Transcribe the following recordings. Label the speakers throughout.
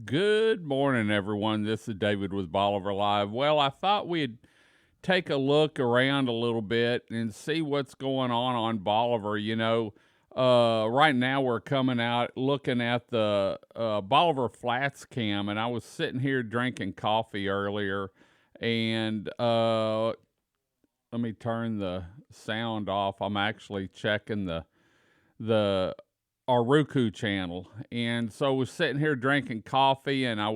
Speaker 1: Good morning, everyone. This is David with Bolivar Live. Well, I thought we'd take a look around a little bit and see what's going on Bolivar. Right now we're coming out looking at the Bolivar Flats cam, and I was sitting here drinking coffee earlier, and let me turn the sound off. I'm actually checking the our Roku channel. And so I was sitting here drinking coffee, and I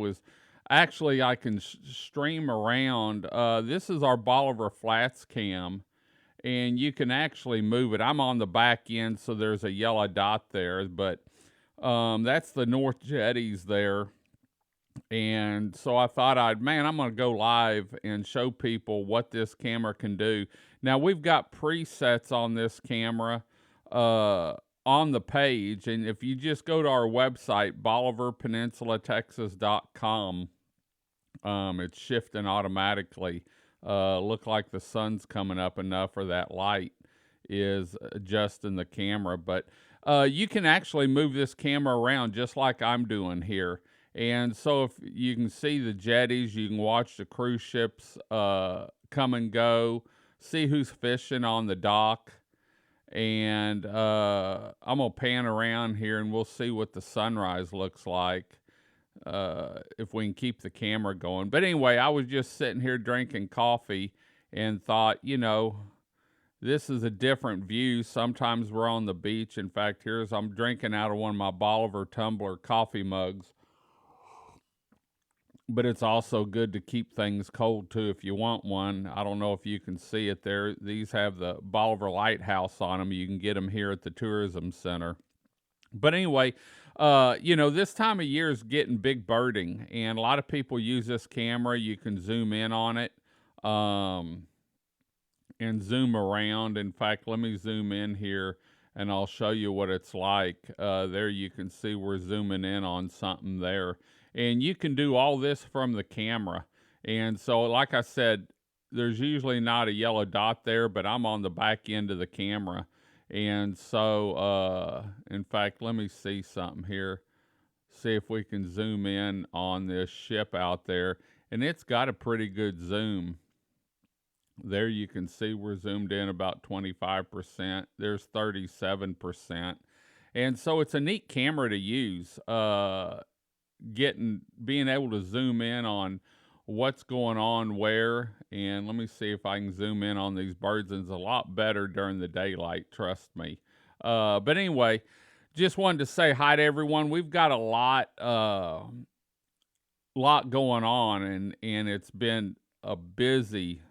Speaker 1: can stream around. This is our Bolivar Flats cam, and you can actually move it. I'm on the back end, so there's a yellow dot there, but that's the North Jetties there. And so I thought I'm going to go live and show people what this camera can do. Now, we've got presets on this camera uh, on the page. And if you just go to our website, BolivarPeninsulaTexas.com, it's shifting automatically. Look like the sun's coming up enough, or that light is adjusting the camera. But you can actually move this camera around just like I'm doing here. And so if you can see the jetties, you can watch the cruise ships come and go, see who's fishing on the dock. And I'm going to pan around here and we'll see what the sunrise looks like if we can keep the camera going. But anyway, I was just sitting here drinking coffee and thought, this is a different view. Sometimes we're on the beach. In fact, I'm drinking out of one of my Bolivar tumbler coffee mugs, but it's also good to keep things cold too if you want one. I don't know if you can see it there. These have the Bolivar Lighthouse on them. You can get them here at the tourism center. But anyway, this time of year is getting big birding, and a lot of people use this camera. You can zoom in on it and zoom around. In fact, let me zoom in here and I'll show you what it's like. There you can see we're zooming in on something there. And you can do all this from the camera. And so, like I said, there's usually not a yellow dot there, but I'm on the back end of the camera. And so, in fact, let me see something here. See if we can zoom in on this ship out there. And it's got a pretty good zoom. There you can see we're zoomed in about 25%. There's 37%. And so it's a neat camera to use. Being able to zoom in on what's going on where. And let me see if I can zoom in on these birds. And it's a lot better during the daylight, trust me. But anyway, just wanted to say hi to everyone. We've got a lot going on, and it's been a busy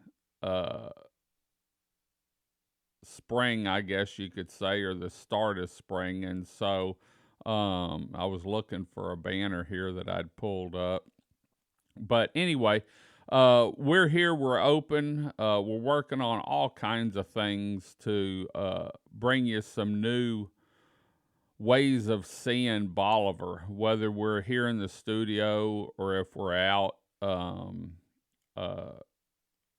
Speaker 1: spring, I guess you could say, or the start of spring. And so I was looking for a banner here that I'd pulled up. But anyway, we're here, we're open, we're working on all kinds of things to bring you some new ways of seeing Bolivar, whether we're here in the studio or if we're out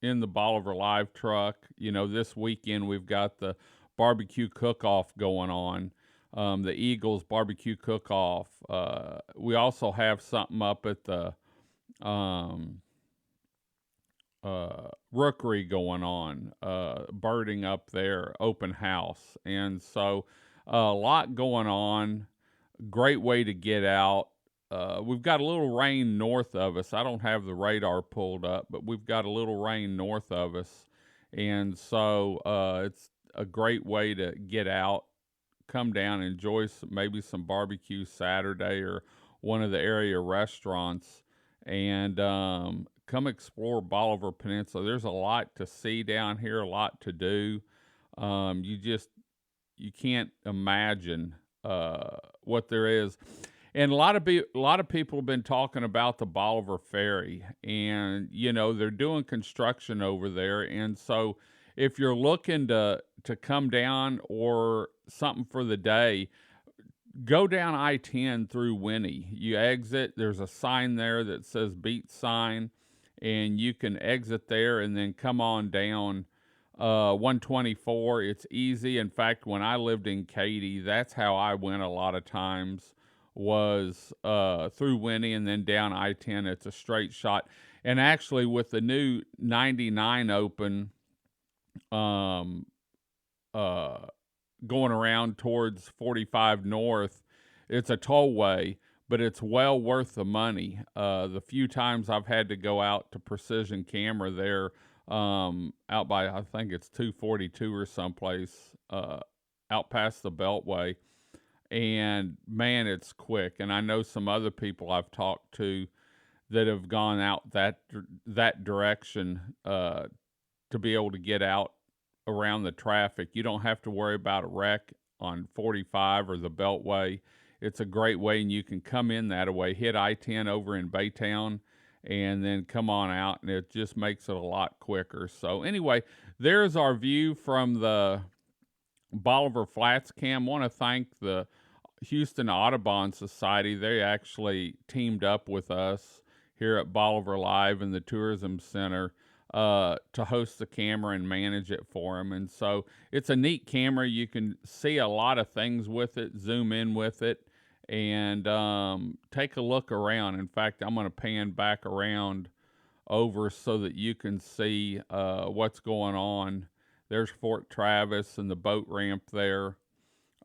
Speaker 1: in the Bolivar Live truck. This weekend we've got the barbecue cook-off going on, the Eagles barbecue cook-off. We also have something up at the Rookery going on, birding up there, open house. And so a lot going on. Great way to get out. We've got a little rain north of us. I don't have the radar pulled up, but we've got a little rain north of us. And so it's a great way to get out, come down, enjoy maybe some barbecue Saturday or one of the area restaurants, and come explore Bolivar Peninsula. There's a lot to see down here, a lot to do. You can't imagine what there is. And a lot of people have been talking about the Bolivar Ferry, and they're doing construction over there. And so, if you're looking to come down or something for the day, go down I-10 through Winnie. You exit. There's a sign there that says Beat Sign, and you can exit there and then come on down 124. It's easy. In fact, when I lived in Katy, that's how I went a lot of times, was through Winnie and then down I-10. It's a straight shot. And actually, with the new 99 open, um, uh, going around towards 45 North, it's a tollway, but it's well worth the money. The few times I've had to go out to Precision Camera there, out by, I think it's 242 or someplace, out past the Beltway, and man, it's quick. And I know some other people I've talked to that have gone out that direction, to be able to get out around the traffic. You don't have to worry about a wreck on 45 or the Beltway. It's a great way, and you can come in that way, hit I-10 over in Baytown, and then come on out, and it just makes it a lot quicker. So anyway, there's our view from the Bolivar Flats cam. Want to thank the Houston Audubon Society. They actually teamed up with us here at Bolivar Live in the Tourism Center to host the camera and manage it for them. And so it's a neat camera. You can see a lot of things with it, zoom in with it, and take a look around. In fact, I'm going to pan back around over so that you can see what's going on. There's Fort Travis and the boat ramp there.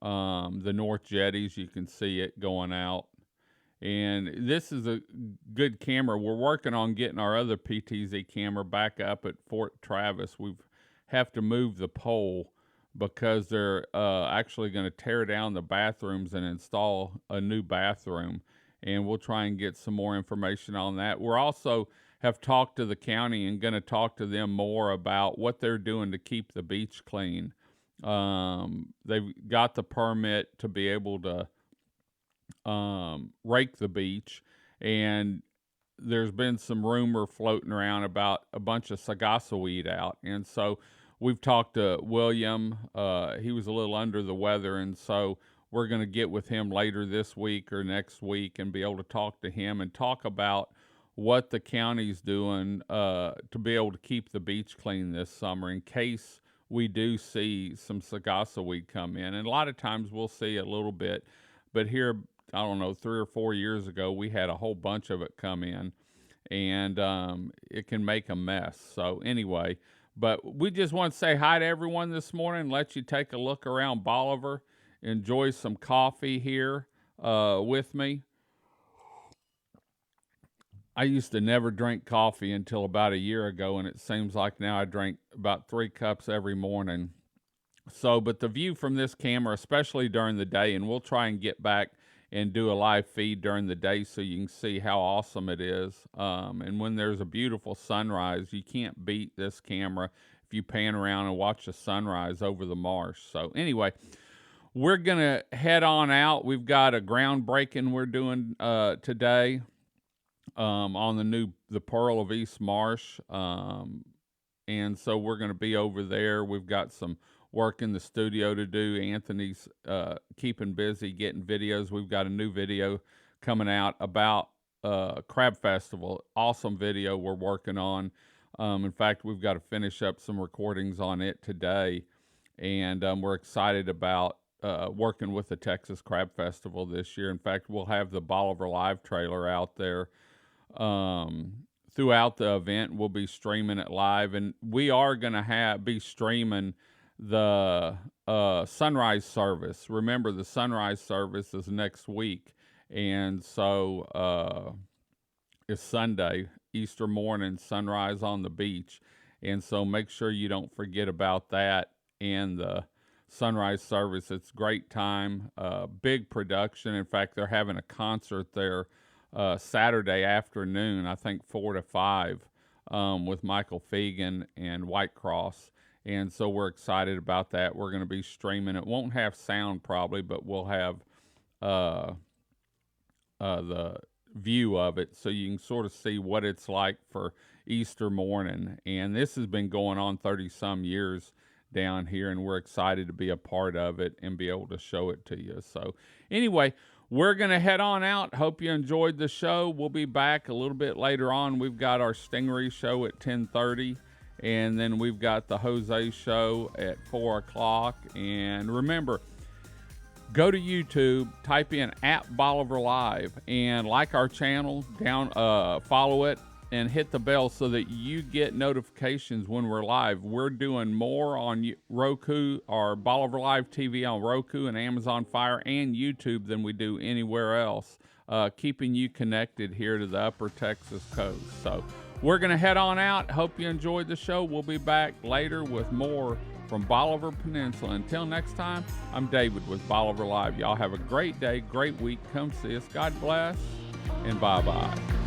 Speaker 1: The North Jetties, you can see it going out. And this is a good camera. We're working on getting our other PTZ camera back up at Fort Travis. We have to move the pole because they're actually going to tear down the bathrooms and install a new bathroom. And we'll try and get some more information on that. We're also have talked to the county and going to talk to them more about what they're doing to keep the beach clean. They've got the permit to be able to rake the beach, and there's been some rumor floating around about a bunch of sagasa weed out, and so we've talked to William. He was a little under the weather, and so we're going to get with him later this week or next week and be able to talk to him and talk about what the county's doing to be able to keep the beach clean this summer in case we do see some sagasa weed come in. And a lot of times we'll see a little bit, but here, I don't know, 3 or 4 years ago, we had a whole bunch of it come in, and it can make a mess. So anyway, but we just want to say hi to everyone this morning, let you take a look around Bolivar, enjoy some coffee here with me. I used to never drink coffee until about a year ago, and it seems like now I drink about 3 cups every morning. So, but the view from this camera, especially during the day, and we'll try and get back and do a live feed during the day so you can see how awesome it is. And when there's a beautiful sunrise, you can't beat this camera if you pan around and watch the sunrise over the marsh. So anyway, we're going to head on out. We've got a groundbreaking we're doing today. On the Pearl of East Marsh. And so we're going to be over there. We've got some work in the studio to do. Anthony's keeping busy getting videos. We've got a new video coming out about Crab Festival. Awesome video we're working on. In fact, we've got to finish up some recordings on it today. And we're excited about working with the Texas Crab Festival this year. In fact, we'll have the Bolivar Live trailer out there throughout the event. We'll be streaming it live, and we are going to be streaming the sunrise service. Remember, the sunrise service is next week, and so it's Sunday, Easter morning, sunrise on the beach, and so make sure you don't forget about that and the sunrise service. It's a great time, big production. In fact, they're having a concert there Saturday afternoon, I think 4 to 5, with Michael Fegan and White Cross. And so we're excited about that. We're going to be streaming. It won't have sound probably, but we'll have the view of it so you can sort of see what it's like for Easter morning. And this has been going on 30-some years down here, and we're excited to be a part of it and be able to show it to you. So anyway, we're going to head on out. Hope you enjoyed the show. We'll be back a little bit later on. We've got our Stingery show at 10:30, and then we've got the Jose show at 4 o'clock. And remember, go to YouTube, type in @Bolivar Live, and like our channel, follow it, and hit the bell so that you get notifications when we're live. We're doing more on Roku, or Bolivar Live TV on Roku and Amazon Fire and YouTube than we do anywhere else, keeping you connected here to the Upper Texas coast. So we're going to head on out. Hope you enjoyed the show. We'll be back later with more from Bolivar Peninsula. Until next time, I'm David with Bolivar Live. Y'all have a great day, great week. Come see us. God bless, and bye-bye.